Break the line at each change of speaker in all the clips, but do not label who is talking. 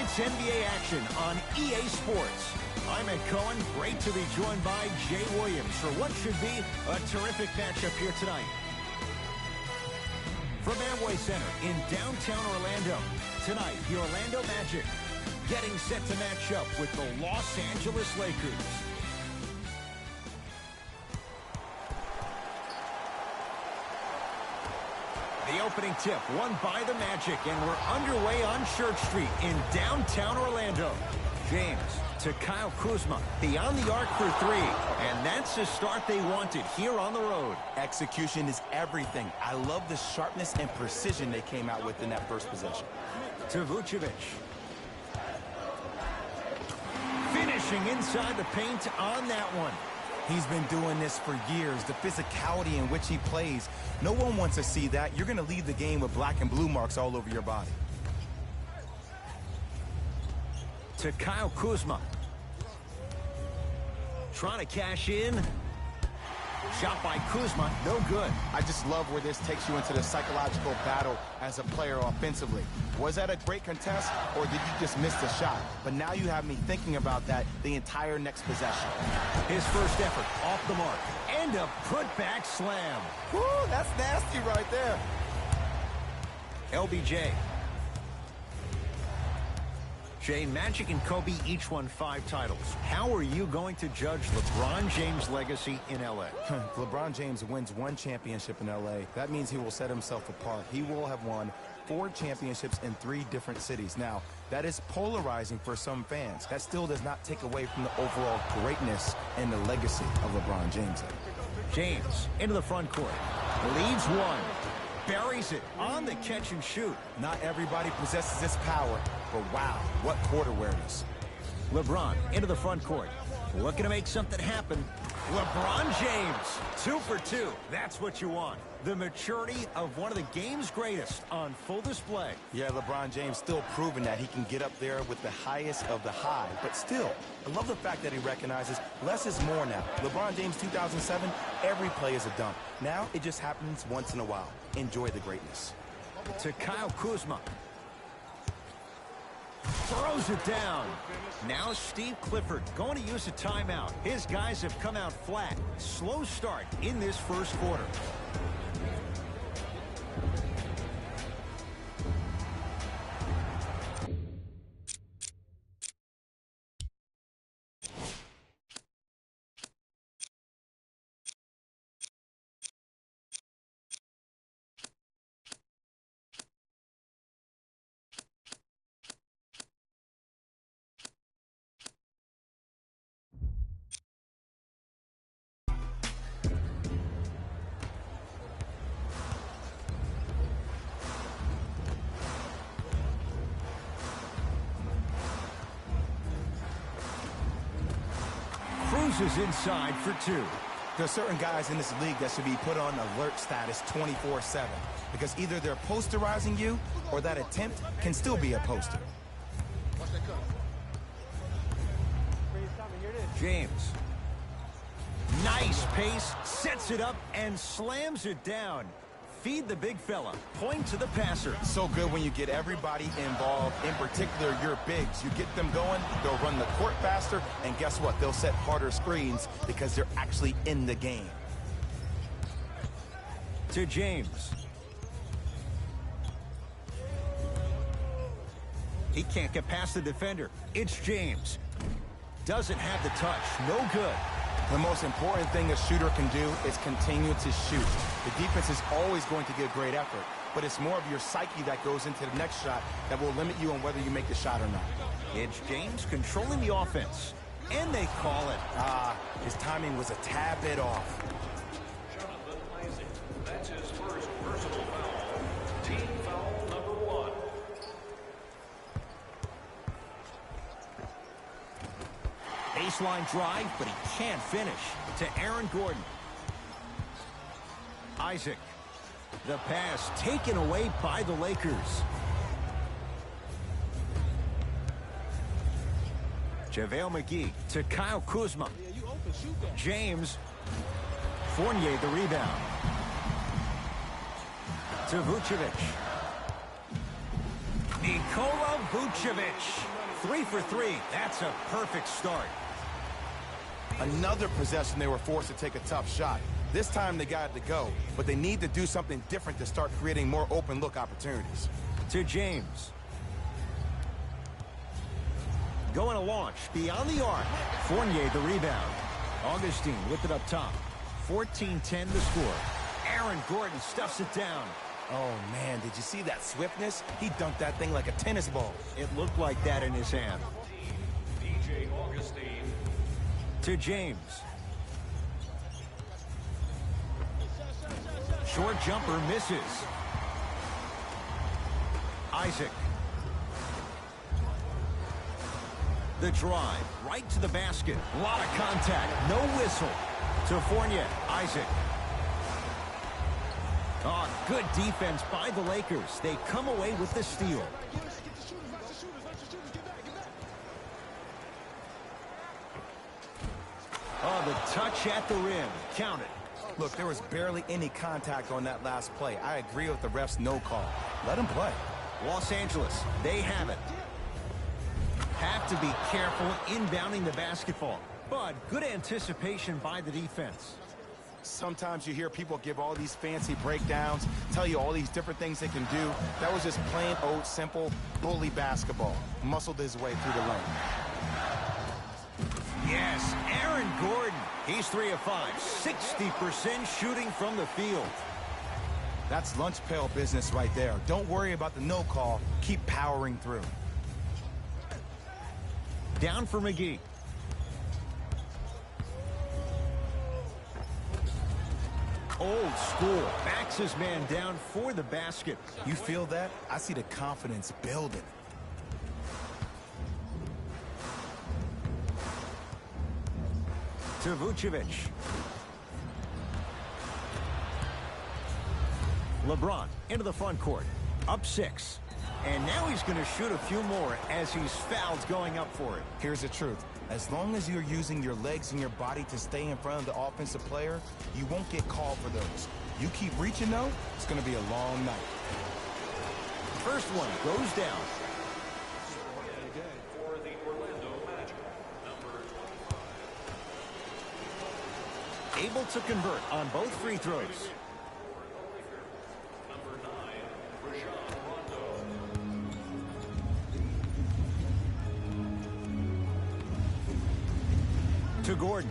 Tonight's NBA action on EA Sports. I'm Ed Cohen. Great to be joined by Jay Williams for what should be a terrific matchup here tonight. From Amway Center in downtown Orlando, tonight the Orlando Magic getting set to match up with the Los Angeles Lakers. The opening tip won by the Magic, and we're underway on Church Street in downtown Orlando. James to Kyle Kuzma, beyond the arc for three, and that's the start they wanted here on the road.
Execution is everything. I love the sharpness and precision they came out with in that first possession.
To Vucevic. Finishing inside the paint on that one.
He's been doing this for years. The physicality in which he plays. No one wants to see that. You're going to leave the game with black and blue marks all over your body.
To Kyle Kuzma. Trying to cash in. Shot by Kuzma, no good.
I just love where this takes you into the psychological battle as a player offensively. Was that a great contest, or did you just miss the shot? But now you have me thinking about that the entire next possession.
His first effort off the mark. And a put-back slam.
Woo, that's nasty right there.
LBJ. Jay, Magic and Kobe each won 5 titles. How are you going to judge LeBron James' legacy in L.A.?
LeBron James wins 1 championship in L.A. That means he will set himself apart. He will have won 4 championships in 3 different cities. Now, that is polarizing for some fans. That still does not take away from the overall greatness and the legacy of LeBron James.
James into the front court. Leads one. Buries it on the catch and shoot.
Not everybody possesses this power, but wow, what court awareness.
LeBron into the front court. Looking to make something happen. LeBron James, 2 for 2. That's what you want. The maturity of one of the game's greatest on full display.
Yeah, LeBron James still proving that he can get up there with the highest of the high. But still, I love the fact that he recognizes less is more now. LeBron James 2007, every play is a dunk. Now it just happens once in a while. Enjoy the greatness.
To Kyle Kuzma. Throws it down. Now Steve Clifford going to use a timeout. His guys have come out flat. Slow start in this first quarter. Cruises inside for 2.
There are certain guys in this league that should be put on alert status 24/7 because either they're posterizing you or that attempt can still be a poster.
James. Nice pace, sets it up and slams it down. Feed the big fella. Point to the passer.
So good when you get everybody involved, in particular your bigs. You get them going, they'll run the court faster, and guess what? They'll set harder screens because they're actually in the game.
To James. He can't get past the defender. It's James. Doesn't have the touch. No good.
The most important thing a shooter can do is continue to shoot. The defense is always going to give great effort, but it's more of your psyche that goes into the next shot that will limit you on whether you make the shot or not.
It's James controlling the offense, and they call it.
His timing was a tad bit off.
That's his first personal foul. Team foul number 1.
Baseline drive, but he can't finish. To Aaron Gordon. Isaac. The pass taken away by the Lakers. JaVale McGee to Kyle Kuzma. James. Fournier the rebound. To Vucevic. Nikola Vucevic. 3 for 3. That's a perfect start.
Another possession they were forced to take a tough shot. This time they got it to go, but they need to do something different to start creating more open look opportunities.
To James. Going to launch beyond the arc. Fournier the rebound. Augustine with it up top. 14-10 the score. Aaron Gordon stuffs it down.
Oh, man, did you see that swiftness? He dunked that thing like a tennis ball.
It looked like that in his hand.
DJ Augustine.
To James. Short jumper misses. Isaac. The drive, right to the basket. A lot of contact, no whistle. To Fournier, Isaac. Oh, good defense by the Lakers. They come away with the steal. Oh, the touch at the rim. Count it.
Look, there was barely any contact on that last play. I agree with the ref's no call. Let him play.
Los Angeles, they have it. Have to be careful inbounding the basketball, but good anticipation by the defense.
Sometimes you hear people give all these fancy breakdowns, tell you all these different things they can do. That was just plain old simple bully basketball. Muscled his way through the lane.
Yes, Aaron Gordon. He's 3 of 5, 60% shooting from the field.
That's lunch pail business right there. Don't worry about the no call. Keep powering through.
Down for McGee. Old school. Backs his man down for the basket.
You feel that? I see the confidence building.
To Vucevic. LeBron into the front court. Up 6. And now he's going to shoot a few more as he's fouled going up for it.
Here's the truth. As long as you're using your legs and your body to stay in front of the offensive player, you won't get called for those. You keep reaching, though, it's going to be a long night.
First one goes down.
For the Orlando Magic, number 25.
Able to convert on both free throws.
Number 9, Rajon Rondo.
To Gordon.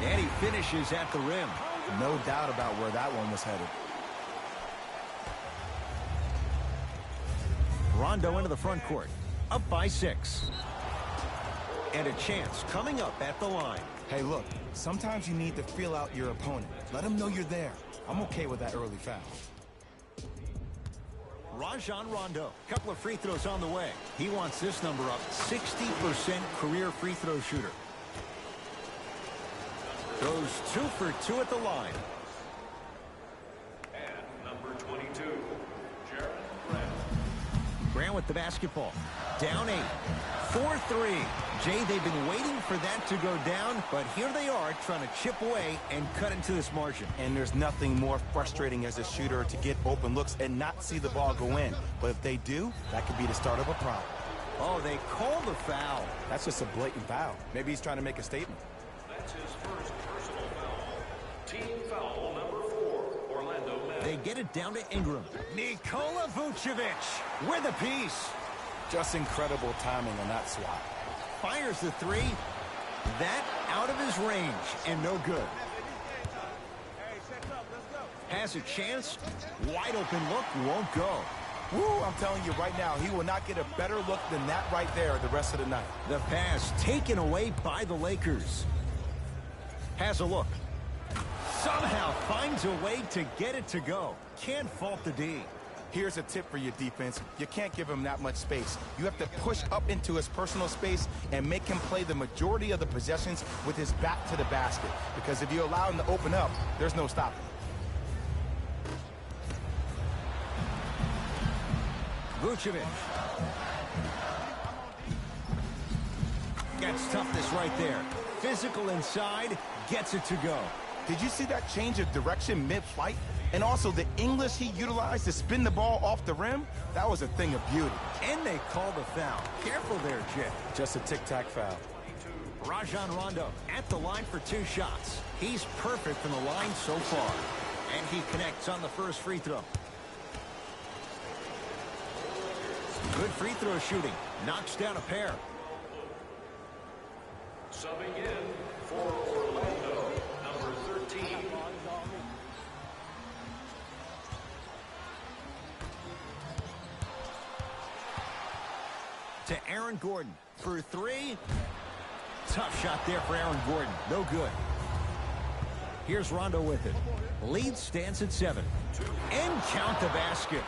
And he finishes at the rim.
No doubt about where that one was headed.
Rondo into the front court. Up by 6. And a chance coming up at the line.
Hey, look, sometimes you need to feel out your opponent. Let him know you're there. I'm okay with that early foul.
Rajon Rondo. Couple of free throws on the way. He wants this number up. 60% career free throw shooter. Goes 2 for 2 at the line.
And number 22, Jared Grant.
Grant with the basketball. Down 8. 4-3. Jay, they've been waiting for that to go down, but here they are trying to chip away and cut into this margin.
And there's nothing more frustrating as a shooter to get open looks and not see the ball go in. But if they do, that could be the start of a problem.
Oh, they call the foul.
That's just a blatant foul. Maybe he's trying to make a statement.
That's his first personal foul. Team foul number 4, Orlando Magic.
They get it down to Ingram. Nikola Vucevic with a piece.
Just incredible timing on that swat.
Fires the 3. That out of his range and no good. Has a chance. Wide open look. Won't go.
Woo, I'm telling you right now, he will not get a better look than that right there the rest of the night.
The pass taken away by the Lakers. Has a look. Somehow finds a way to get it to go. Can't fault the D.
Here's a tip for your defense. You can't give him that much space. You have to push up into his personal space and make him play the majority of the possessions with his back to the basket. Because if you allow him to open up, there's no stopping.
Vucevic. Gets toughness right there. Physical inside, gets it to go.
Did you see that change of direction mid-flight? And also the English he utilized to spin the ball off the rim, that was a thing of beauty.
And they call the foul. Careful there, Jay.
Just a tic-tac foul.
Rajon Rondo at the line for 2 shots. He's perfect from the line so far. And he connects on the first free throw. Good free throw shooting. Knocks down a pair.
Subbing in for Orlando, number 13.
To Aaron Gordon for 3. Tough shot there for Aaron Gordon. No good. Here's Rondo with it. Lead stands at 7. And count the basket.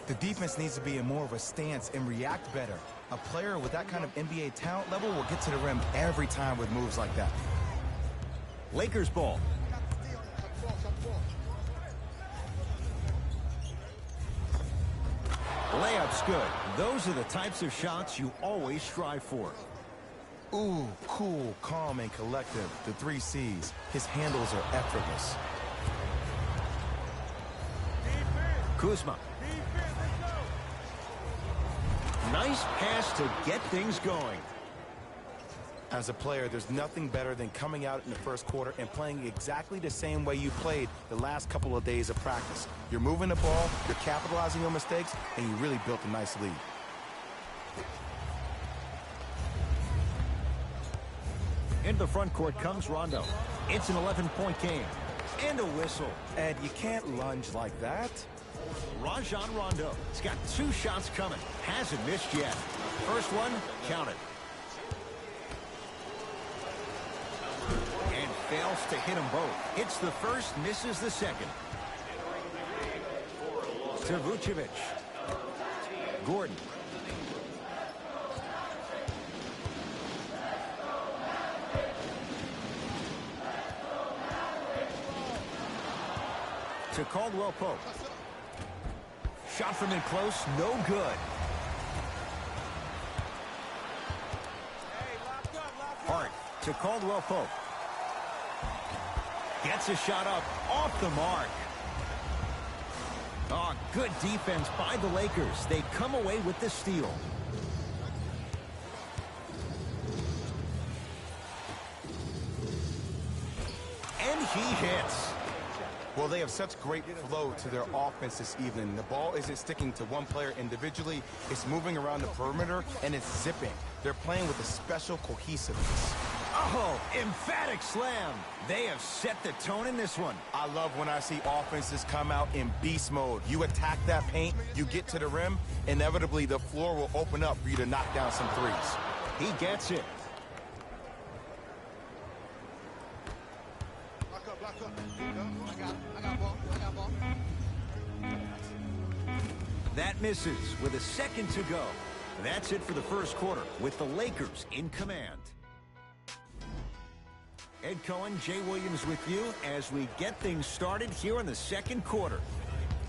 The defense needs to be in more of a stance and react better. A player with that kind of NBA talent level will get to the rim every time with moves like that.
Lakers ball. Layup's good. Those are the types of shots you always strive for.
Ooh, cool, calm, and collective. The 3 C's. His handles are effortless.
Kuzma. Nice pass to get things going.
As a player, there's nothing better than coming out in the first quarter and playing exactly the same way you played the last couple of days of practice. You're moving the ball, you're capitalizing on mistakes, and you really built a nice lead.
Into the front court comes Rondo. It's an 11-point game. And a whistle.
Ed, you can't lunge like that.
Rajon Rondo. He's got 2 shots coming. Hasn't missed yet. First one, counted. And fails to hit them both. Hits the first, misses the second. To Vucevic. Gordon. To Caldwell Pope. Shot from in close, no good. Hart to Caldwell Pope. Gets a shot up, off the mark. Oh, good defense by the Lakers. They come away with the steal. And he hits.
Well, they have such great flow to their offense this evening. The ball isn't sticking to one player individually. It's moving around the perimeter, and it's zipping. They're playing with a special cohesiveness.
Oh, emphatic slam. They have set the tone in this one.
I love when I see offenses come out in beast mode. You attack that paint, you get to the rim, inevitably the floor will open up for you to knock down some threes.
He gets it. That misses with a second to go. That's it for the first quarter with the Lakers in command. Ed Cohen, Jay Williams with you as we get things started here in the second quarter.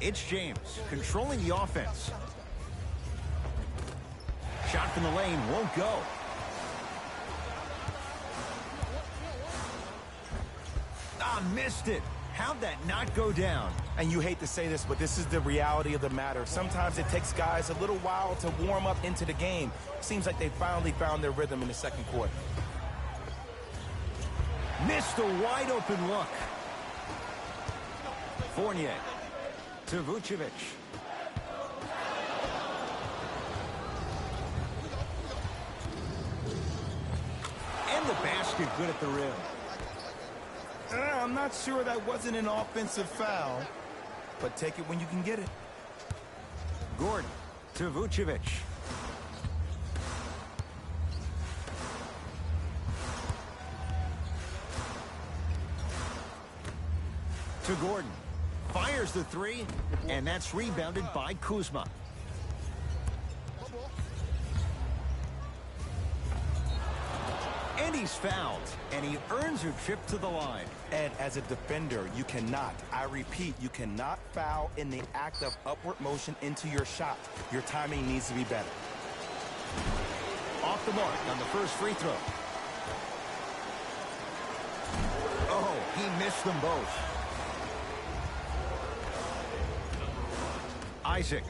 It's James controlling the offense. Shot from the lane won't go. Missed it. How'd that not go down?
And you hate to say this, but this is the reality of the matter. Sometimes it takes guys a little while to warm up into the game. Seems like they finally found their rhythm in the second quarter.
Missed a wide open look. Fournier to Vucevic. And the basket good at the rim.
I'm not sure that wasn't an offensive foul, but take it when you can get it.
Gordon to Vucevic. To Gordon. Fires the 3, and that's rebounded by Kuzma. And he's fouled, and he earns a trip to the line.
And as a defender, you cannot, I repeat, you cannot foul in the act of upward motion into your shot. Your timing needs to be better.
Off the mark on the first free throw. Oh, he missed them both. Isaac.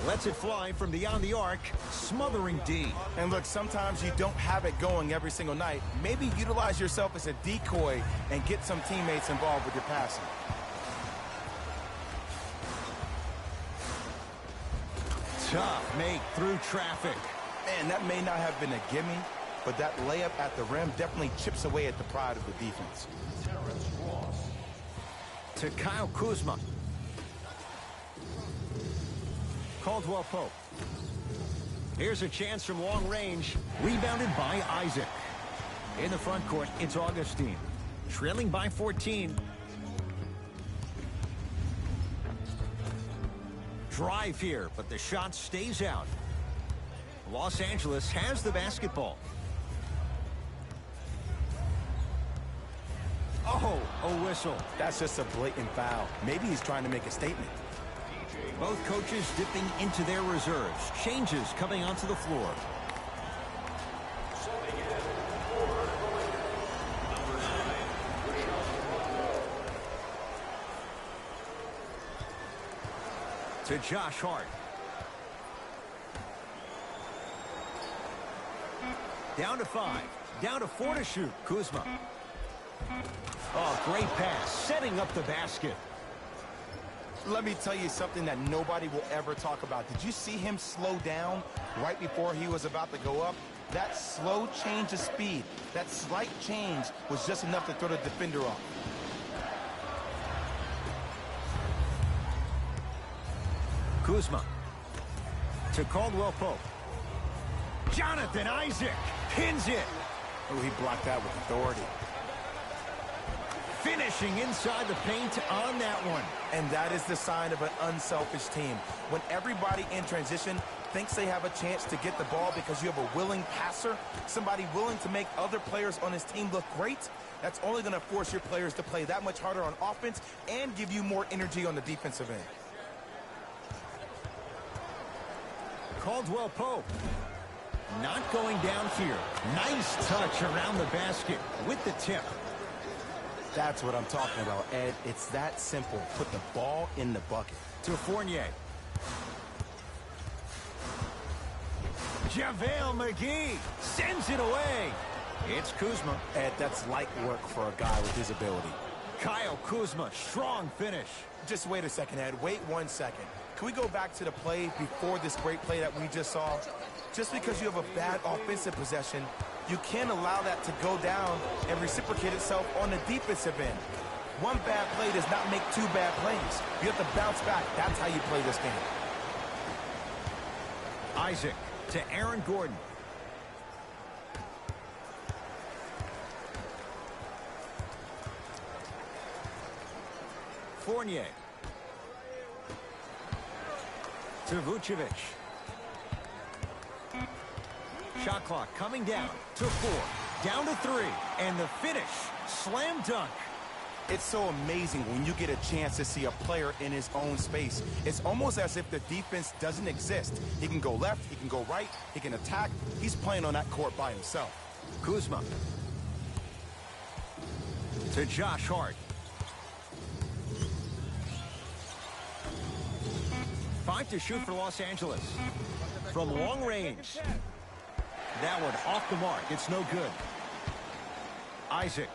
Lets it fly from beyond the arc, smothering D.
And look, sometimes you don't have it going every single night. Maybe utilize yourself as a decoy and get some teammates involved with your passing.
Tough make through traffic.
Man, that may not have been a gimme, but that layup at the rim definitely chips away at the pride of the defense.
To Kyle Kuzma. Caldwell Pope. Here's a chance from long range. Rebounded by Isaac. In the front court, it's Augustine. Trailing by 14. Drive here, but the shot stays out. Los Angeles has the basketball. Oh, a whistle.
That's just a blatant foul. Maybe he's trying to make a statement.
Both coaches dipping into their reserves. Changes coming onto the floor. To Josh Hart. Down to 5. Down to 4 to shoot. Kuzma. Oh, great pass. Setting up the basket.
Let me tell you something that nobody will ever talk about. Did you see him slow down right before he was about to go up? That slow change of speed, that slight change was just enough to throw the defender off.
Kuzma. To Caldwell Pope. Jonathan Isaac pins it.
Oh, he blocked that with authority.
Finishing inside the paint on that one.
And that is the sign of an unselfish team. When everybody in transition thinks they have a chance to get the ball because you have a willing passer, somebody willing to make other players on his team look great, that's only going to force your players to play that much harder on offense and give you more energy on the defensive end.
Caldwell Pope. Not going down here. Nice touch around the basket with the tip.
That's what I'm talking about, Ed. It's that simple. Put the ball in the bucket.
To Fournier. JaVale McGee sends it away. It's Kuzma.
Ed, that's light work for a guy with his ability.
Kyle Kuzma, strong finish.
Just wait a second, Ed. Wait 1 second. Can we go back to the play before this great play that we just saw? Just because you have a bad offensive possession, you can't allow that to go down and reciprocate itself on the defensive end. One bad play does not make 2 bad plays. You have to bounce back. That's how you play this game.
Isaac to Aaron Gordon. Fournier. To Vucevic. Shot clock coming down to 4. Down to 3. And the finish. Slam dunk.
It's so amazing when you get a chance to see a player in his own space. It's almost as if the defense doesn't exist. He can go left, he can go right, he can attack. He's playing on that court by himself.
Kuzma. To Josh Hart. 5 to shoot for Los Angeles. From long range. That one off the mark. It's no good. Isaac.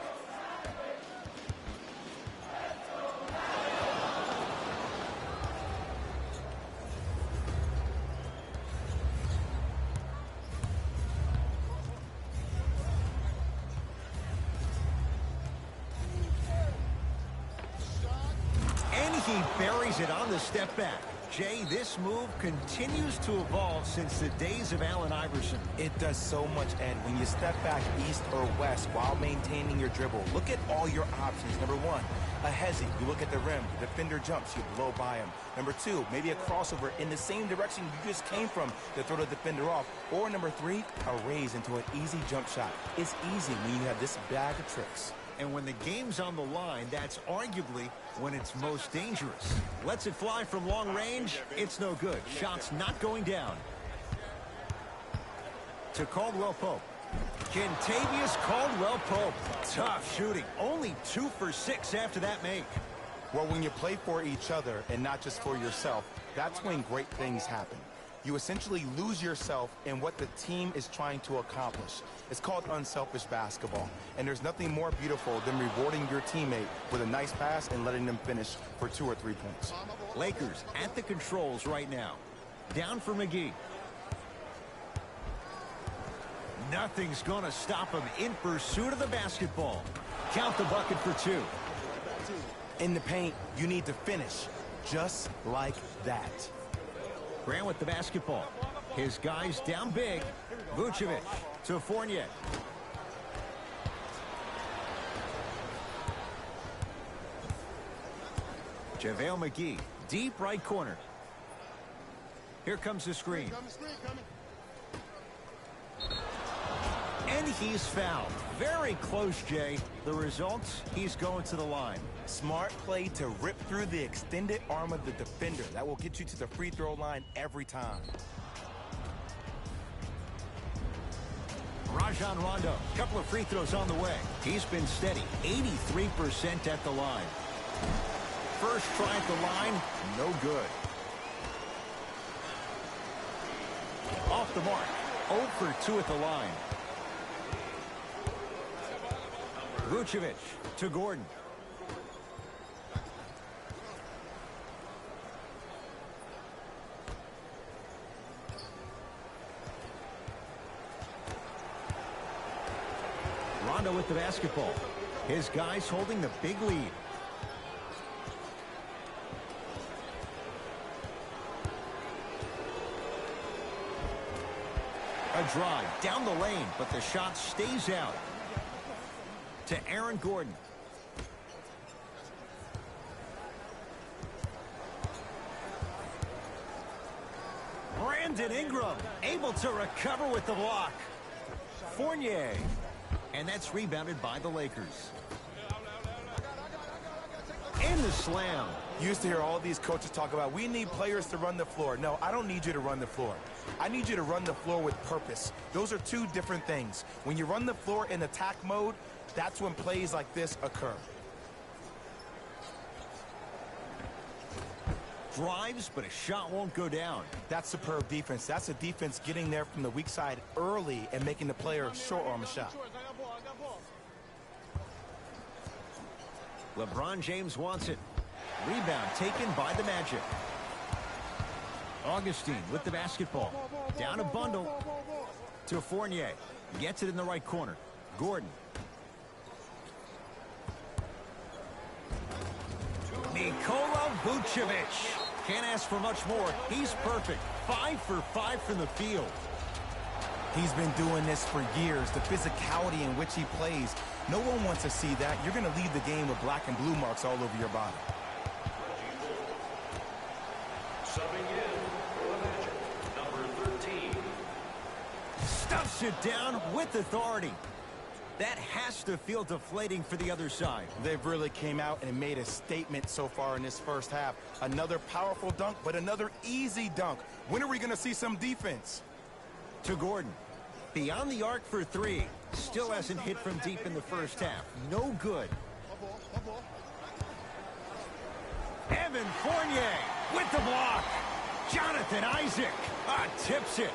And he buries it on the step back. Jay, this move continues to evolve since the days of Allen Iverson.
It does so much, Ed. When you step back east or west while maintaining your dribble, look at all your options. Number 1, a hezi. You look at the rim. The defender jumps. You blow by him. Number 2, maybe a crossover in the same direction you just came from to throw the defender off. Or number 3, a raise into an easy jump shot. It's easy when you have this bag of tricks.
And when the game's on the line, that's arguably when it's most dangerous. Lets it fly from long range. It's no good. Shots not going down. To Caldwell Pope. Kentavious Caldwell-Pope. Tough shooting. Only 2 for 6 after that make.
Well, when you play for each other and not just for yourself, that's when great things happen. You essentially lose yourself in what the team is trying to accomplish. It's called unselfish basketball. And there's nothing more beautiful than rewarding your teammate with a nice pass and letting them finish for 2 or 3 points.
Lakers at the controls right now. Down for McGee. Nothing's going to stop him in pursuit of the basketball. Count the bucket for 2.
In the paint, you need to finish just like that.
Grant with the basketball. His guys down big. Vucevic to Fournier. JaVale McGee, deep right corner. Here comes the screen. And he's fouled. Very close, Jay. The results, he's going to the line.
Smart play to rip through the extended arm of the defender. That will get you to the free throw line every time.
Rajon Rondo, couple of free throws on the way. He's been steady, 83% at the line. First try at the line, no good. Off the mark, 0 for 2 at the line. Vucevic to Gordon. Rondo with the basketball. His guys holding the big lead. A drive down the lane, but the shot stays out. To Aaron Gordon. Brandon Ingram able to recover with the block. Fournier. And that's rebounded by the Lakers. And the slam.
You used to hear all these coaches talk about, we need players to run the floor. No, I don't need you to run the floor. I need you to run the floor with purpose. Those are 2 different things. When you run the floor in attack mode, that's when plays like this occur.
Drives, but a shot won't go down.
That's superb defense. That's a defense getting there from the weak side early and making the player short arm a shot.
LeBron James wants it. Rebound taken by the Magic. Augustine with the basketball. Down a bundle to Fournier. Gets it in the right corner. Gordon. Nikola Vucevic. Can't ask for much more. He's perfect. 5 for 5 from the field.
He's been doing this for years. The physicality in which he plays. No one wants to see that. You're going to leave the game with black and blue marks all over your body.
Subbing in for the Magic, number 13.
Stuffs it down with authority. That has to feel deflating for the other side.
They've really came out and made a statement so far in this first half. Another powerful dunk, but another easy dunk. When are we going to see some defense?
To Gordon. Beyond the arc for 3. Still hasn't hit from deep in the first half. No good. Evan Fournier with the block. Jonathan Isaac tips it.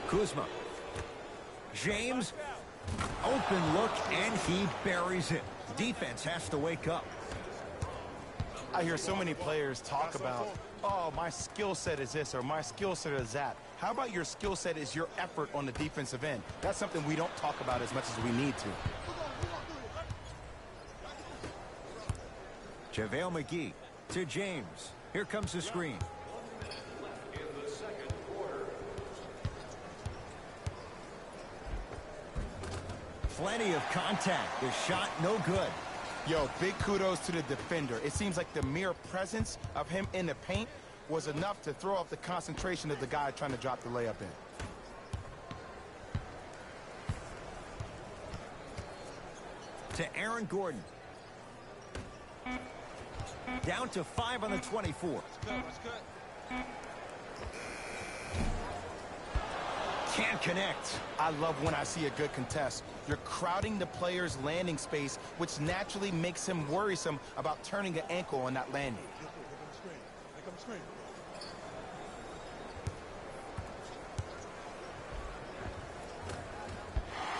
Kuzma. James. Open look, and he buries it. Defense has to wake up.
I hear so many players talk about, oh, my skill set is this or my skill set is that. How about your skill set is your effort on the defensive end? That's something we don't talk about as much as we need to.
JaVale McGee to James. Here comes the screen.
In the second quarter.
Plenty of contact. The shot no good.
Yo, big kudos to the defender. It seems like the mere presence of him in the paint was enough to throw off the concentration of the guy trying to drop the layup in.
To Aaron Gordon. Down to 5 on the 24.
That's good.
Can't connect.
I love when I see a good contest. You're crowding the player's landing space, which naturally makes him worrisome about turning an ankle on that landing.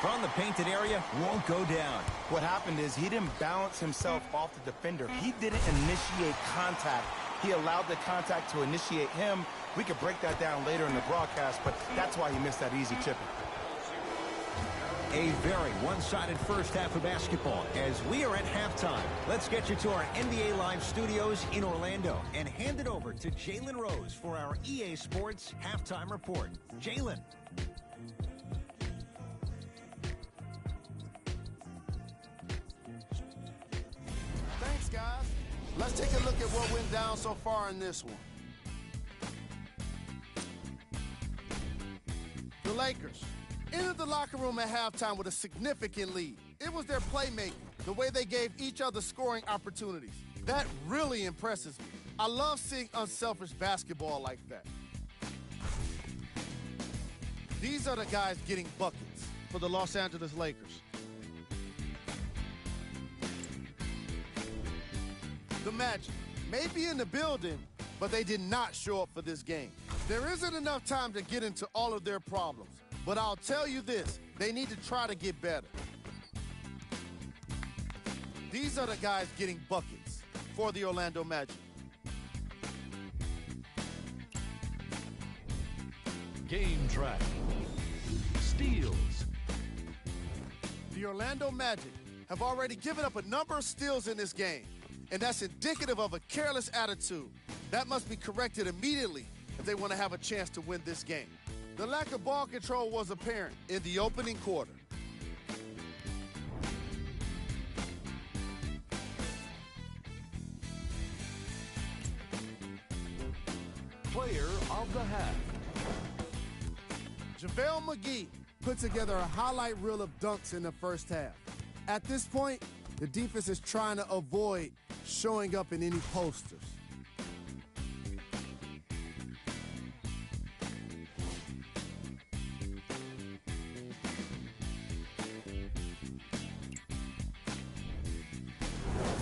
From the painted area, won't go down.
What happened is he didn't balance himself off the defender. He didn't initiate contact. He allowed the contact to initiate him. We could break that down later in the broadcast, but that's why he missed that easy chipping.
A very one-sided first half of basketball as we are at halftime. Let's get you to our NBA Live studios in Orlando and hand it over to Jalen Rose for our EA Sports Halftime Report. Jalen.
Thanks, guys. Let's take a look at what went down so far in this one. The Lakers entered the locker room at halftime with a significant lead. It was their playmaking, the way they gave each other scoring opportunities. That really impresses me. I love seeing unselfish basketball like that. These are the guys getting buckets for the Los Angeles Lakers. The Magic may be in the building, but they did not show up for this game. There isn't enough time to get into all of their problems, but I'll tell you this, they need to try to get better. These are the guys getting buckets for the Orlando Magic.
Game track. Steals.
The Orlando Magic have already given up a number of steals in this game, and that's indicative of a careless attitude. That must be corrected immediately if they want to have a chance to win this game. The lack of ball control was apparent in the opening quarter.
Player of the half.
JaVale McGee put together a highlight reel of dunks in the first half. At this point, the defense is trying to avoid showing up in any posters.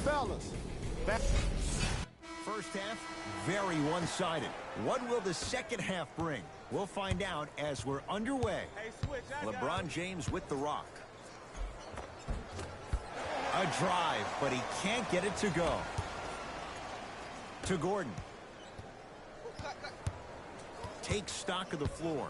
Fellas, back.
First half, very one-sided. What will the second half bring? We'll find out as we're underway. LeBron James with the rock. A drive, but he can't get it to go. To Gordon. Takes stock of the floor.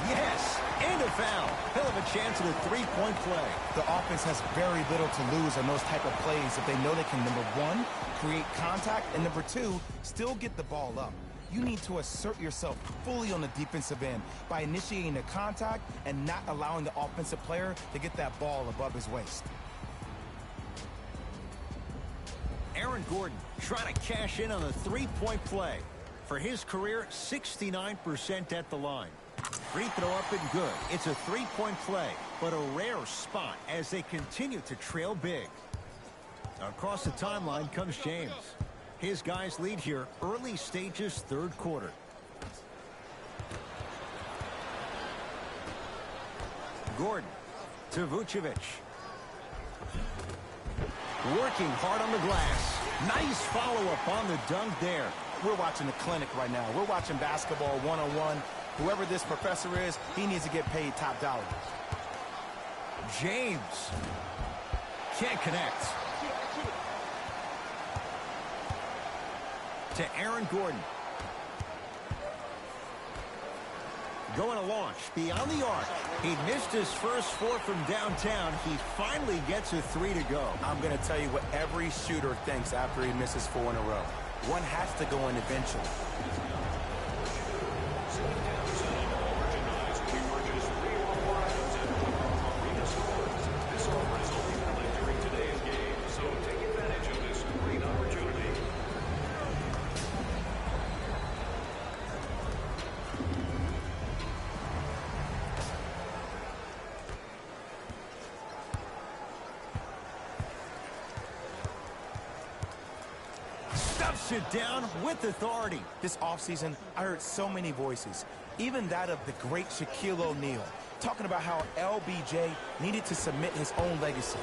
Yes, and a foul. He'll have a chance at a three-point play.
The offense has very little to lose on those type of plays if they know they can, number one, create contact, and number two, still get the ball up. You need to assert yourself fully on the defensive end by initiating the contact and not allowing the offensive player to get that ball above his waist.
Aaron Gordon trying to cash in on a three-point play. For his career, 69% at the line. Free throw up and good. It's a three-point play, but a rare spot as they continue to trail big. Across the timeline comes James. His guys lead here early stages third quarter. Gordon to Vucevic. Working hard on the glass. Nice follow-up on the dunk there.
We're watching a clinic right now. We're watching basketball one-on-one. Whoever this professor is, he needs to get paid top dollar.
James can't connect. To Aaron Gordon. Going to launch beyond the arc. He missed his first four from downtown. He finally gets a three to go.
I'm going to tell you what every shooter thinks after he misses 4 in a row. One has to go in eventually.
knocks it down with authority.
This offseason, I heard so many voices, even that of the great Shaquille O'Neal, talking about how LBJ needed to submit his own legacy.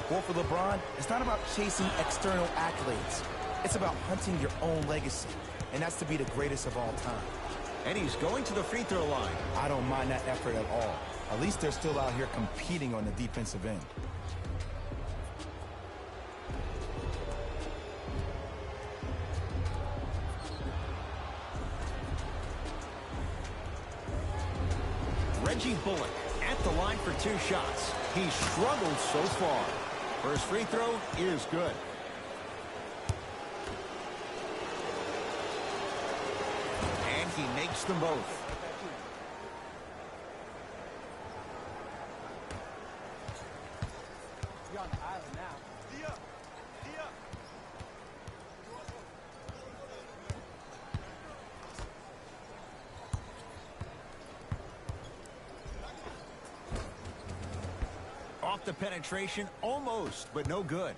Well, for LeBron, it's not about chasing external accolades. It's about hunting your own legacy, and that's to be the greatest of all time.
And he's going to the free throw line.
I don't mind that effort at all. At least they're still out here competing on the defensive end.
Reggie Bullock at the line for 2 shots. He struggled so far. First free throw is good. And he makes them both.
You're on the island now.
Off the penetration, almost, but no good.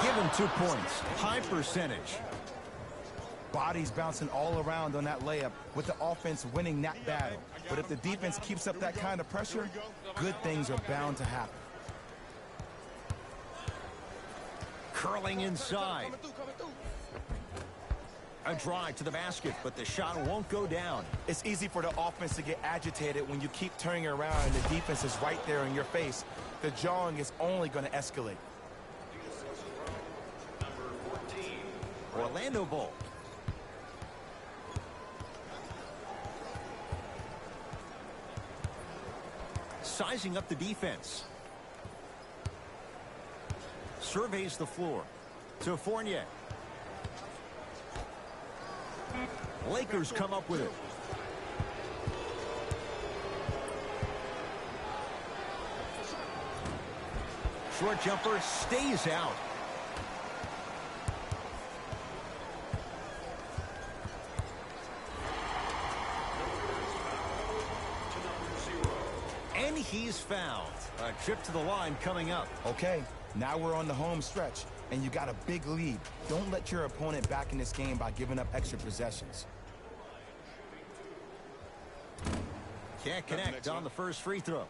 Give him 2 points. High percentage.
Bodies bouncing all around on that layup with the offense winning that battle. But if the defense keeps up that kind of pressure, good things are bound to happen.
Curling inside. A drive to the basket, but the shot won't go down.
It's easy for the offense to get agitated when you keep turning around and the defense is right there in your face. The jawing is only going to escalate.
Orlando ball. Sizing up the defense. Surveys the floor. To Fournier. Lakers come up with it. Short jumper stays out. And he's fouled. A trip to the line coming up.
Okay, now we're on the home stretch, and you got a big lead. Don't let your opponent back in this game by giving up extra possessions.
Can't connect on the first free throw.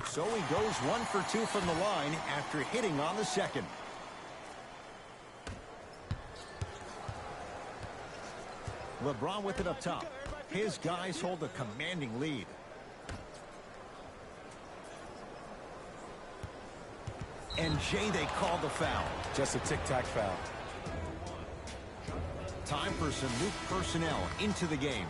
So he goes 1 for 2 from the line after hitting on the second. LeBron with it up top. His guys hold a commanding lead. And Jay, they call the foul.
Just a tic-tac foul.
Time for some new personnel into the game.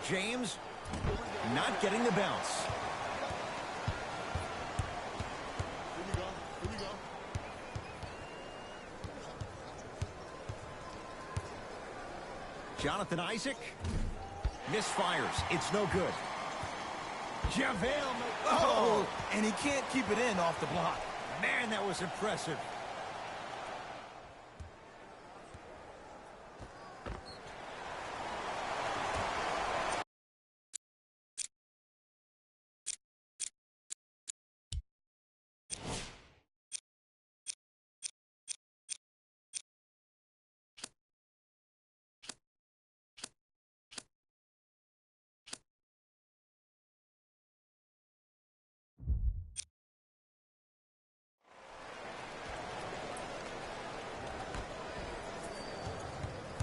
James not getting the bounce. Jonathan Isaac misfires. It's no good. JaVale.
Oh, and he can't keep it in off the block.
Man, that was impressive.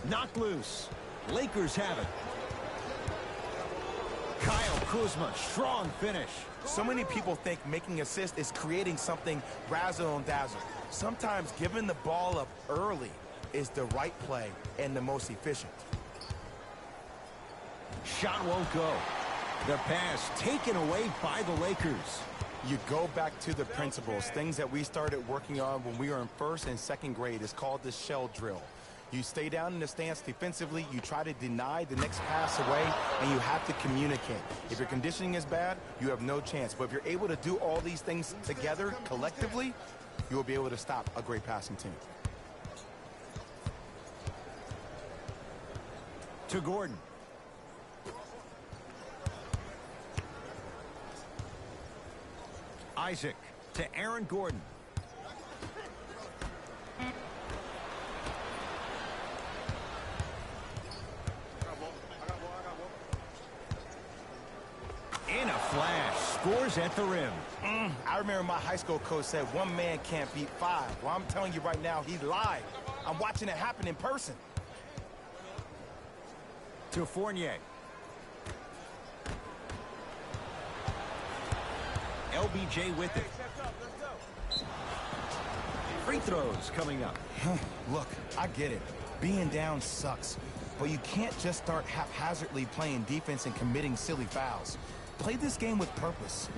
Knocked loose. Lakers have it. Kyle Kuzma, strong finish.
So many people think making assists is creating something razzle and dazzle. Sometimes giving the ball up early is the right play and the most efficient.
Shot won't go. The pass taken away by the Lakers.
You go back to the principles, things that we started working on when we were in first and second grade. It's called the shell drill. You stay down in the stance defensively, you try to deny the next pass away, and you have to communicate. If your conditioning is bad, you have no chance. But if you're able to do all these things together, collectively, you will be able to stop a great passing team.
To Gordon. Isaac to Aaron Gordon. In a flash, scores at the rim.
I remember my high school coach said one man can't beat five. Well, I'm telling you right now, he lied. I'm watching it happen in person.
To Fournier. LBJ with it. Free throws coming up.
Look, I get it. Being down sucks. But you can't just start haphazardly playing defense and committing silly fouls. Play this game with purpose.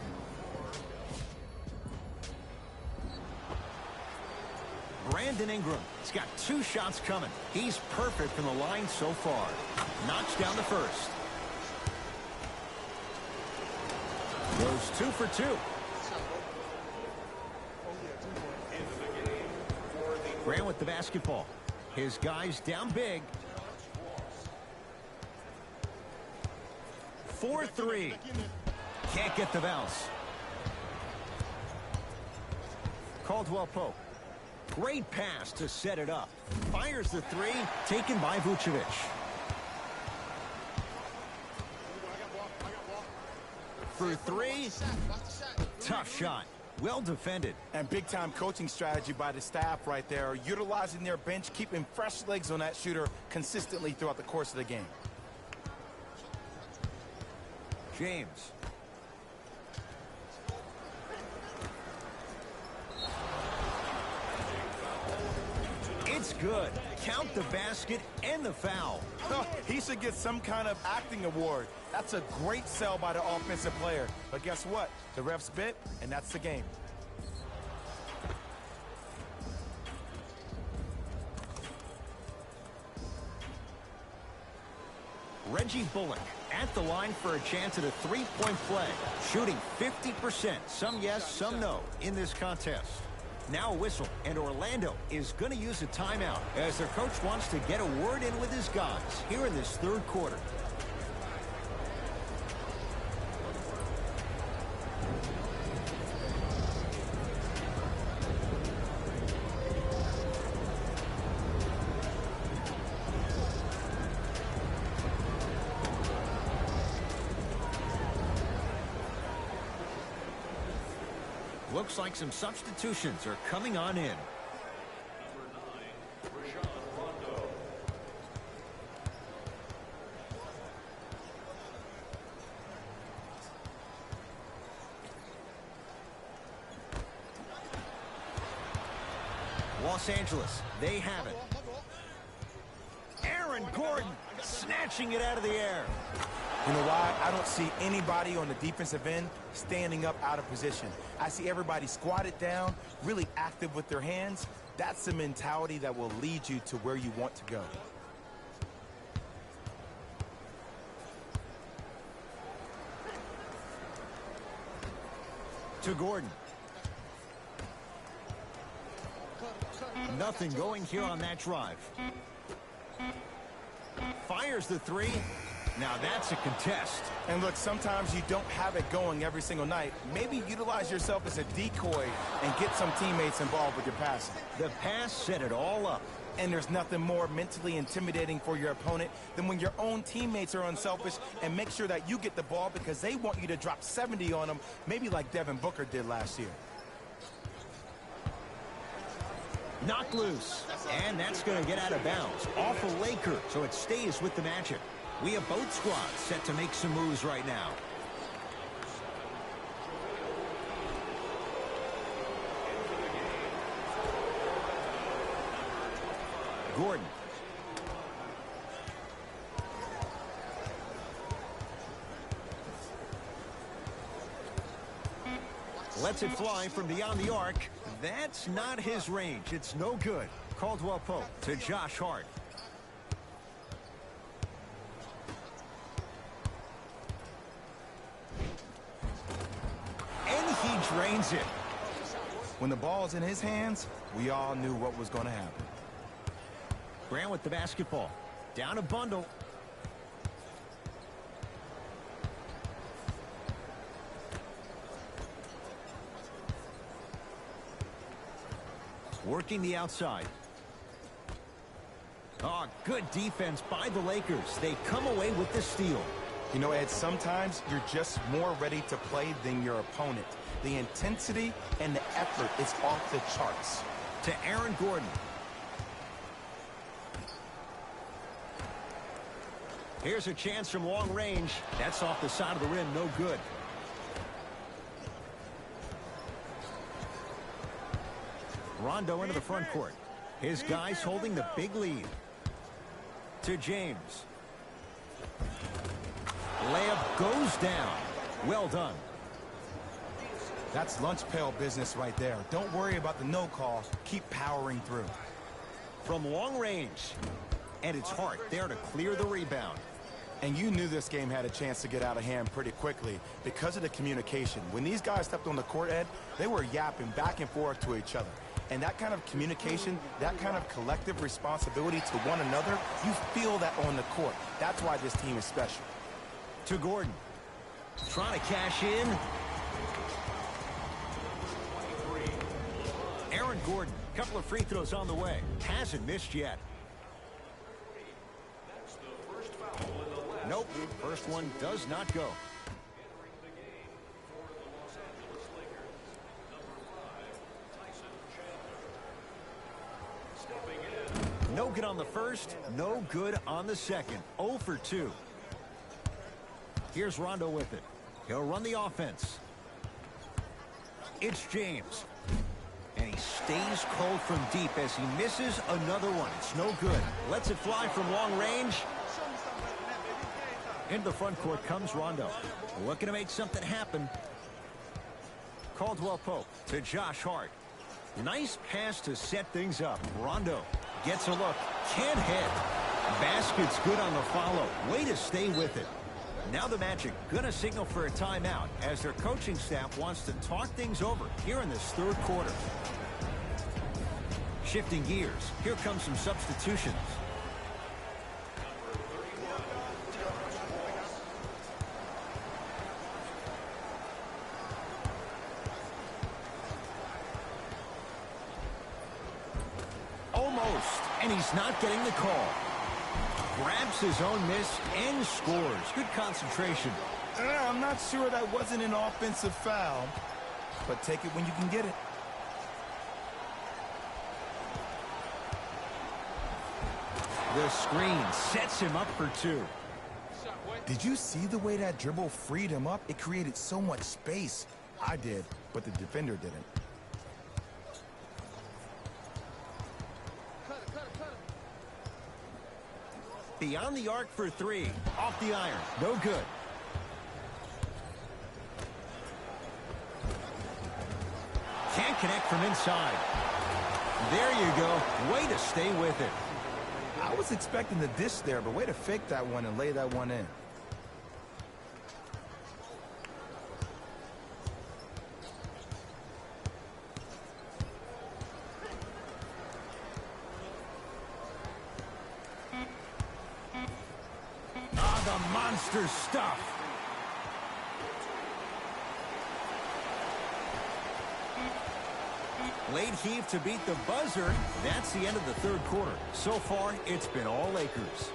Brandon Ingram. He's got 2 shots coming. He's perfect from the line so far. Knocks down the first. Goes 2 for 2. Grant with the basketball. His guys down big. 4-3. Can't get the bounce. Caldwell Pope. Great pass to set it up. Fires the 3, taken by Vucevic. For 3. Tough shot. Well defended.
And big-time coaching strategy by the staff right there, utilizing their bench, keeping fresh legs on that shooter consistently throughout the course of the game.
James. It's good. Count the basket and the foul.
Oh, he should get some kind of acting award. That's a great sell by the offensive player. But guess what? The refs bit, and that's the game.
Reggie Bullock at the line for a chance at a 3-point play. Shooting 50%. Some yes, some no in this contest. Now a whistle, and Orlando is going to use a timeout as their coach wants to get a word in with his guys here in this 3rd quarter. Looks like some substitutions are coming on in. Los Angeles, they have it. Aaron Gordon snatching it out of the air.
You know why? I don't see anybody on the defensive end standing up out of position. I see everybody squatted down, really active with their hands. That's the mentality that will lead you to where you want to go.
To Gordon. Nothing going here on that drive. Fires the 3. Now that's a contest.
And look, sometimes you don't have it going every single night. Maybe utilize yourself as a decoy and get some teammates involved with your passing.
The pass set it all up.
And there's nothing more mentally intimidating for your opponent than when your own teammates are unselfish and make sure that you get the ball because they want you to drop 70 on them, maybe like Devin Booker did last year.
Knocked loose. And that's going to get out of bounds. Off a Laker, so it stays with the Magic. We have both squads set to make some moves right now. Gordon. Lets it fly from beyond the arc. That's not his range. It's no good. Caldwell Pope to Josh Hart. And he drains it.
When the ball's in his hands, we all knew what was going to happen.
Grant with the basketball. Down a bundle. Working the outside. Oh, good defense by the Lakers. They come away with the steal.
You know, Ed, sometimes you're just more ready to play than your opponent. The intensity and the effort is off the charts.
To Aaron Gordon. Here's a chance from long range. That's off the side of the rim. No good. Rondo into the front court. His guys holding the big lead. To James. Layup goes down. Well done.
That's lunch pail business right there. Don't worry about the no call. Keep powering through.
From long range. And it's Hart there to clear the rebound.
And you knew this game had a chance to get out of hand pretty quickly because of the communication. When these guys stepped on the court, Ed, they were yapping back and forth to each other. And that kind of communication, that kind of collective responsibility to one another, you feel that on the court. That's why this team is special.
To Gordon. Trying to cash in. Aaron Gordon, couple of free throws on the way. Hasn't missed yet. Nope, first one does not go. No good on the first, no good on the second. 0 for 2. Here's Rondo with it. He'll run the offense. It's James. And he stays cold from deep as he misses another one. It's no good. Lets it fly from long range. Into the front court comes Rondo. Looking to make something happen. Caldwell Pope to Josh Hart. Nice pass to set things up. Rondo gets a look. Can't hit. Basket's good on the follow. Way to stay with it. Now the Magic going to signal for a timeout as their coaching staff wants to talk things over here in this third quarter. Shifting gears. Here comes some substitutions. And he's not getting the call. Grabs his own miss and scores. Good concentration.
I'm not sure that wasn't an offensive foul, but take it when you can get it.
The screen sets him up for 2.
Did you see the way that dribble freed him up? It created so much space. I did, but the defender didn't.
Beyond the arc for 3. Off the iron. No good. Can't connect from inside. There you go. Way to stay with it.
I was expecting the dish there, but way to fake that one and lay that one in.
Monster stuff. Late heave to beat the buzzer. That's the end of the third quarter. So far, it's been all Lakers.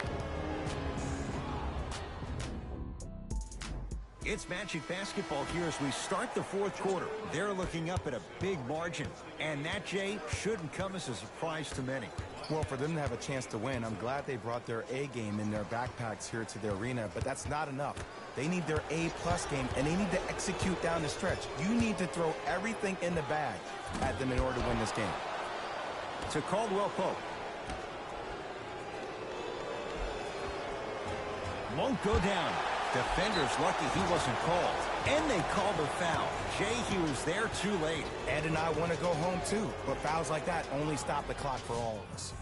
It's Magic basketball here as we start the fourth quarter. They're looking up at a big margin. And that, Jay, shouldn't come as a surprise to many.
Well, for them to have a chance to win, I'm glad they brought their A game in their backpacks here to the arena, but that's not enough. They need their A-plus game, and they need to execute down the stretch. You need to throw everything in the bag at them in order to win this game.
To Caldwell Pope. Won't go down. Defender's lucky he wasn't called. And they called a foul. Jay, he was there too late.
Ed and I want to go home too, but fouls like that only stop the clock for all of us.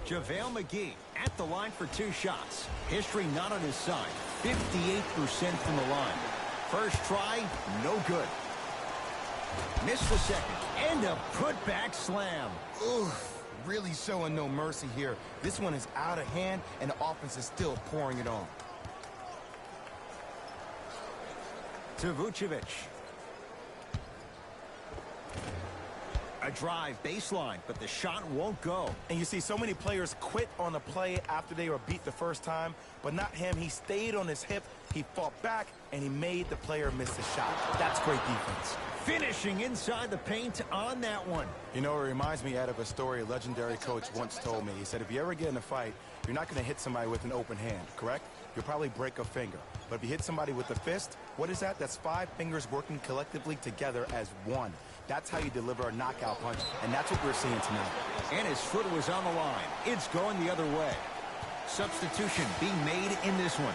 JaVale McGee at the line for 2 shots. History not on his side. 58% from the line. First try, no good. Missed the second. And a putback slam.
Oof. Really showing no mercy here. This one is out of hand, and the offense is still pouring it on.
To Vucevic. A drive baseline, but the shot won't go.
And you see so many players quit on a play after they were beat the first time, but not him. He stayed on his hip, he fought back, and he made the player miss the shot. That's great defense.
Finishing inside the paint on that one.
You know, it reminds me, Ed, of a story a legendary coach once told me. He said, if you ever get in a fight, you're not going to hit somebody with an open hand, correct? You'll probably break a finger. But if you hit somebody with a fist, what is that? That's 5 fingers working collectively together as one. That's how you deliver a knockout punch, and that's what we're seeing tonight.
And his foot was on the line. It's going the other way. Substitution being made in this one.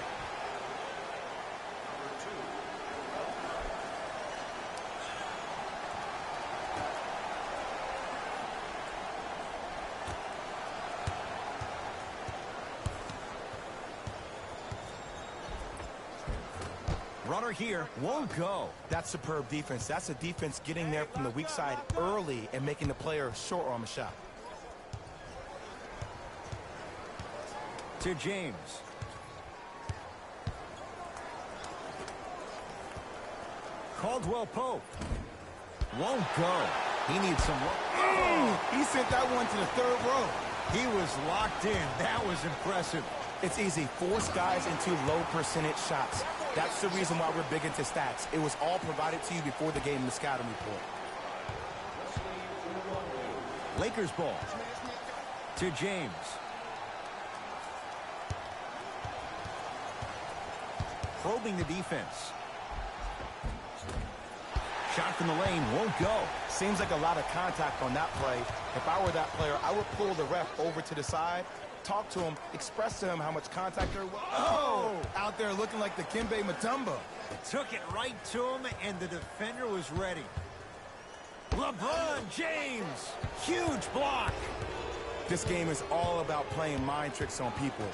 Runner here won't go.
That's superb defense. That's a defense getting there from the weak side early and making the player short on the shot.
To James. Caldwell Pope. Won't go. He needs some work.
He sent that one to the 3rd row.
He was locked in. That was impressive.
It's easy. Force guys into low percentage shots. That's the reason why we're big into stats. It was all provided to you before the game in the scouting report.
Lakers ball. To James. Probing the defense. Shot from the lane won't go.
Seems like a lot of contact on that play. If I were that player, I would pull the ref over to the side, talk to him, express to him how much contact there was. Oh! Out there looking like the Kimbe Mutombo.
Took it right to him, and the defender was ready. LeBron James. Huge block.
This game is all about playing mind tricks on people.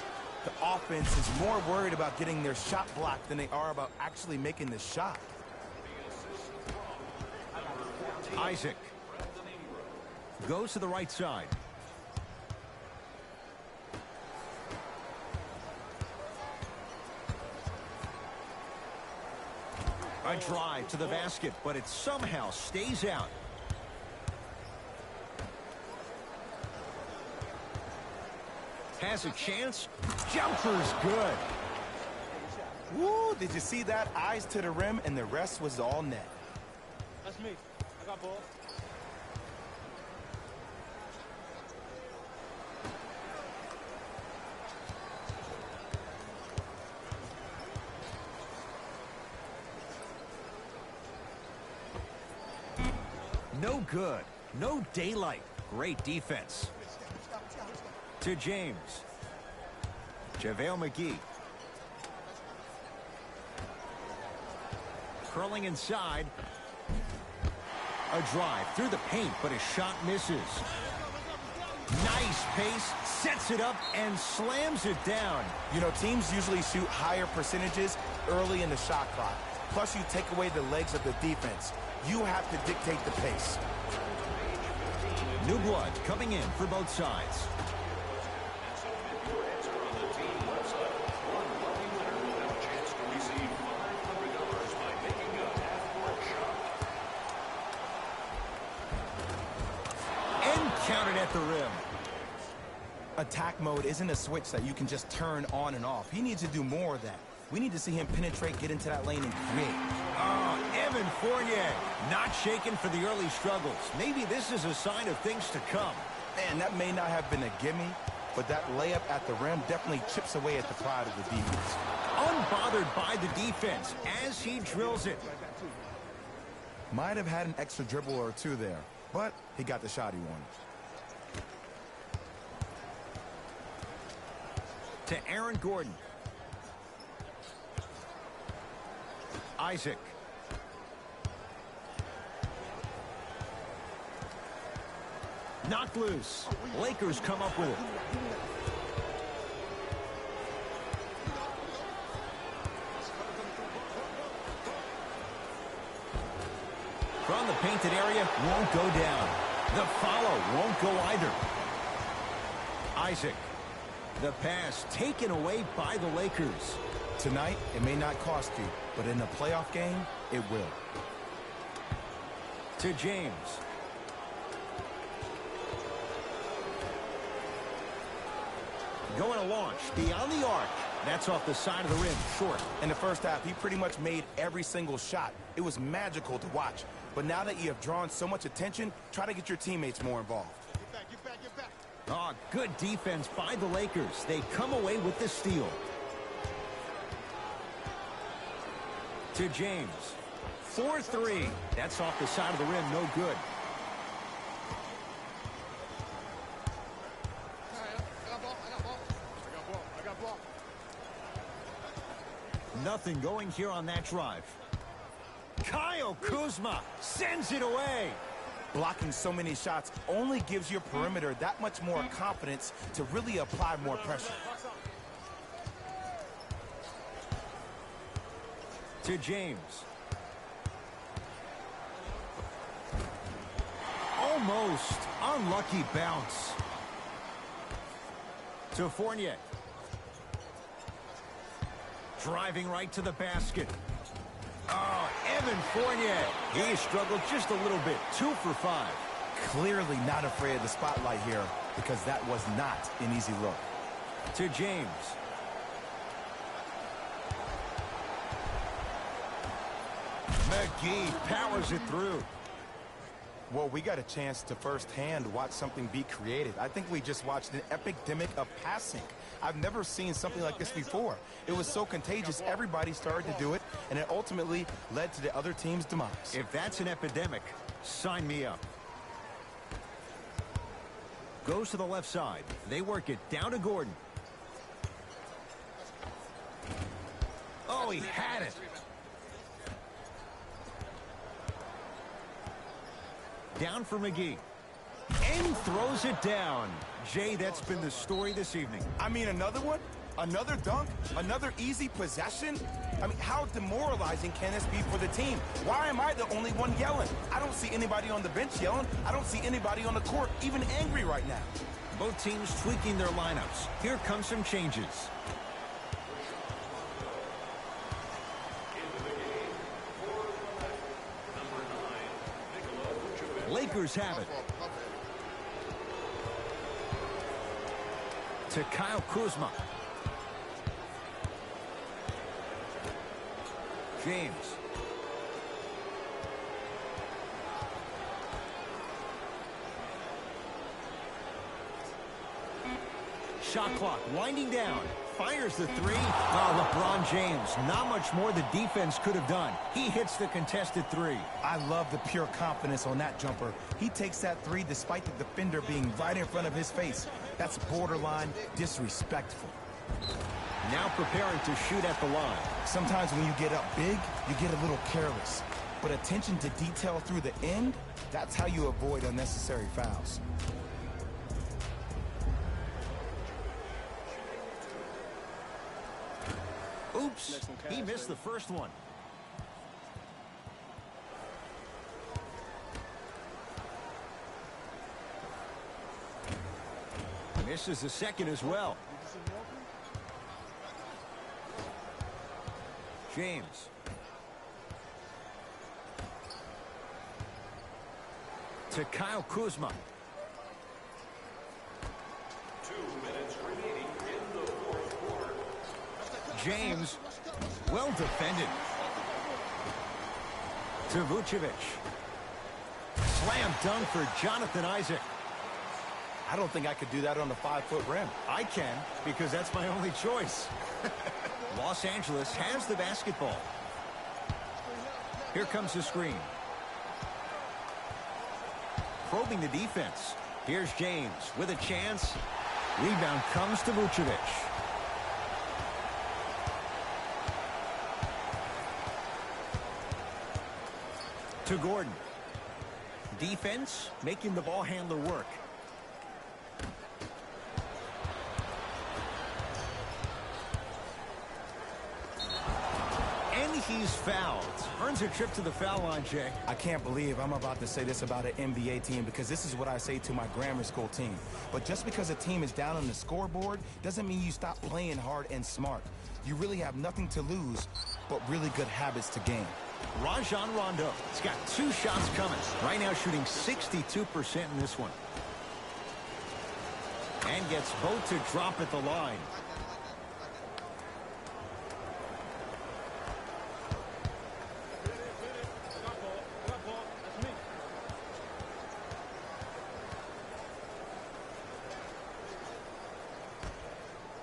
The offense is more worried about getting their shot blocked than they are about actually making the shot.
Isaac goes to the right side. A drive to the basket, but it somehow stays out. Has a chance. Jumper's good.
Woo! Did you see that? Eyes to the rim, and the rest was all net.
That's me. I got ball.
No good. No daylight. Great defense. To James. JaVale McGee. Curling inside. A drive through the paint, but his shot misses. Nice pace, sets it up, and slams it down.
You know, teams usually shoot higher percentages early in the shot clock. Plus, you take away the legs of the defense. You have to dictate the pace.
New blood coming in for both sides. Counted at the rim.
Attack mode isn't a switch that you can just turn on and off. He needs to do more of that. We need to see him penetrate, get into that lane, and create.
Oh, Evan Fournier, not shaken for the early struggles. Maybe this is a sign of things to come.
Man, that may not have been a gimme, but that layup at the rim definitely chips away at the pride of the defense.
Unbothered by the defense as he drills it.
Might have had an extra dribble or two there, but he got the shot he wanted.
To Aaron Gordon. Isaac. Knocked loose. Lakers come up with it. From the painted area, won't go down. The follow won't go either. Isaac. The pass taken away by the Lakers.
Tonight, it may not cost you, but in a playoff game, it will.
To James. Going to launch beyond the arc. That's off the side of the rim, short.
In the first half, he pretty much made every single shot. It was magical to watch. But now that you have drawn so much attention, try to get your teammates more involved.
Get back, get back, get back.
Oh, good defense by the Lakers. They come away with the steal. To James. 4-3. That's off the side of the rim, no good.
I got ball.
Nothing going here on that drive. Kyle Kuzma sends it away.
Blocking so many shots only gives your perimeter that much more confidence to really apply more pressure.
To James. Almost unlucky bounce. To Fournier. Driving right to the basket. Oh, Evan Fournier. He struggled just a little bit. 2 for 5.
Clearly not afraid of the spotlight here because that was not an easy look.
To James. McGee powers it through.
Well, we got a chance to firsthand watch something be created. I think we just watched an epidemic of passing. I've never seen something like this before. It was so contagious, everybody started to do it, and it ultimately led to the other team's demise.
If that's an epidemic, sign me up. Goes to the left side. They work it down to Gordon. Oh, he had it. Down for McGee. And throws it down. Jay, that's been the story this evening.
I mean, another one? Another dunk? Another easy possession? I mean, how demoralizing can this be for the team? Why am I the only one yelling? I don't see anybody on the bench yelling. I don't see anybody on the court even angry right now.
Both teams tweaking their lineups. Here come some changes. Lakers have it. To Kyle Kuzma. James. Shot clock winding down. Fires the 3. Oh, LeBron James. Not much more the defense could have done. He hits the contested 3.
I love the pure confidence on that jumper. He takes that 3 despite the defender being right in front of his face. That's borderline disrespectful.
Now preparing to shoot at the line.
Sometimes when you get up big, you get a little careless. But attention to detail through the end, that's how you avoid unnecessary fouls.
Oops, he missed the first one. Misses the second as well. James. To Kyle Kuzma.
2 minutes remaining in the fourth quarter.
James, well defended. To Vucevic. Slam dunk for Jonathan Isaac.
I don't think I could do that on the 5-foot rim.
I can, because that's my only choice. Los Angeles has the basketball. Here comes the screen. Probing the defense. Here's James with a chance. Rebound comes to Vucevic. To Gordon. Defense making the ball handler work. And he's fouled. Earns a trip to the foul line, Jay.
I can't believe I'm about to say this about an NBA team because this is what I say to my grammar school team. But just because a team is down on the scoreboard doesn't mean you stop playing hard and smart. You really have nothing to lose but really good habits to gain.
Rajon Rondo. He's got 2 shots coming. Right now shooting 62% in this one. And gets both to drop at the line.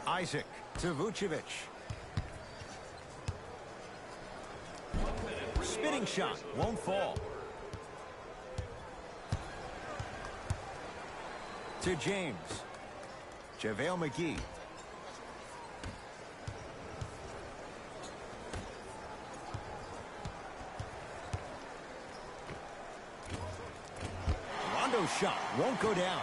Isaac to Vucevic. Spinning shot won't fall. To James. JaVale McGee. Rondo's shot won't go down.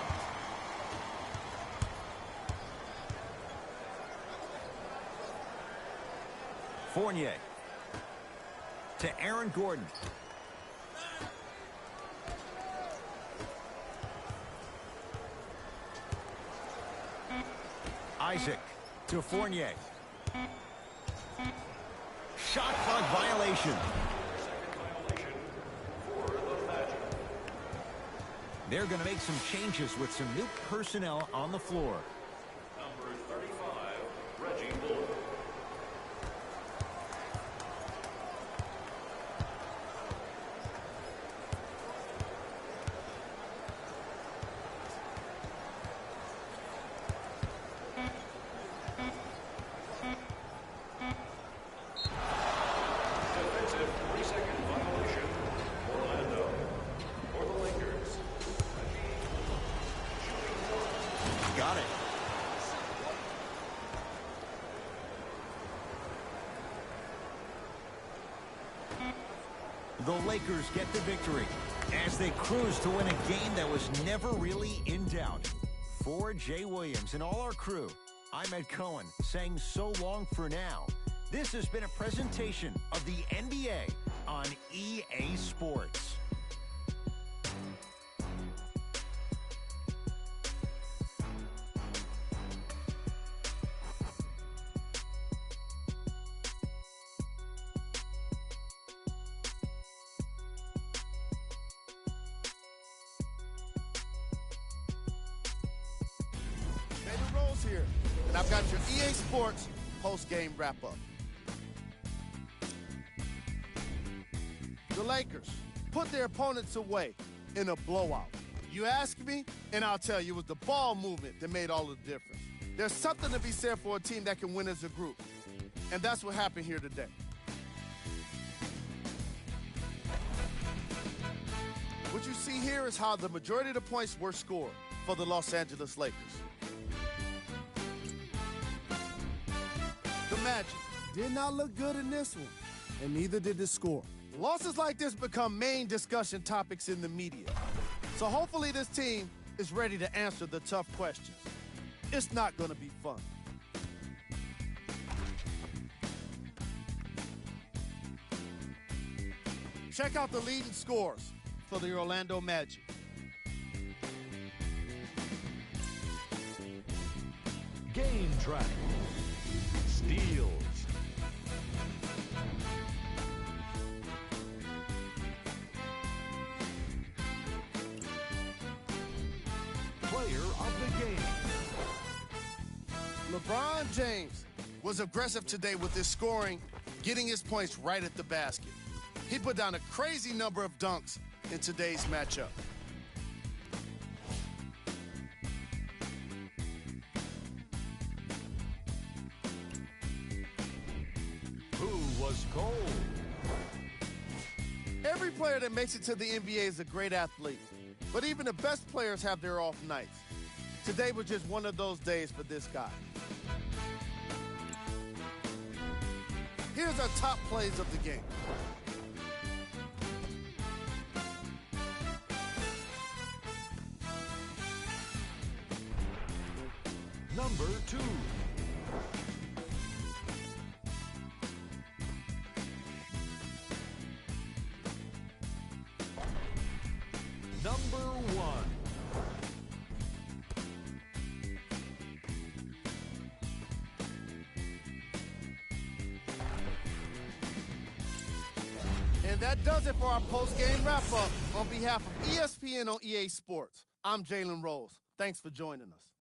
Fournier to Aaron Gordon. Isaac to Fournier. Shot clock violation. They're going to make some changes with some new personnel on the floor.
Number 35, Reggie Bullock. Defensive 3-second violation. Orlando. For the Lakers.
Got it. The Lakers get the victory as they cruise to win a game that was never really in doubt. For Jay Williams and all our crew, I'm Ed Cohen saying so long for now. This has been a presentation of the NBA on EA Sports.
Jalen Rose here, and I've got your EA Sports post-game wrap-up. The Lakers put their opponents away in a blowout. You ask me, and I'll tell you, it was the ball movement that made all the difference. There's something to be said for a team that can win as a group, and that's what happened here today. What you see here is how the majority of the points were scored for the Los Angeles Lakers. The Magic did not look good in this one, and neither did the score. Losses like this become main discussion topics in the media. So hopefully this team is ready to answer the tough questions. It's not going to be fun. Check out the leading scores for the Orlando Magic.
Game track. Steals. Player of the game.
LeBron James was aggressive today with his scoring, getting his points right at the basket. He put down a crazy number of dunks in today's matchup.
Who was cold?
Every player that makes it to the NBA is a great athlete, but even the best players have their off nights. Today was just one of those days for this guy. Here's our top plays of the game.
Number 2. Number 1.
And that does it for our post-game wrap-up. On behalf of ESPN on EA Sports, I'm Jalen Rose. Thanks for joining us.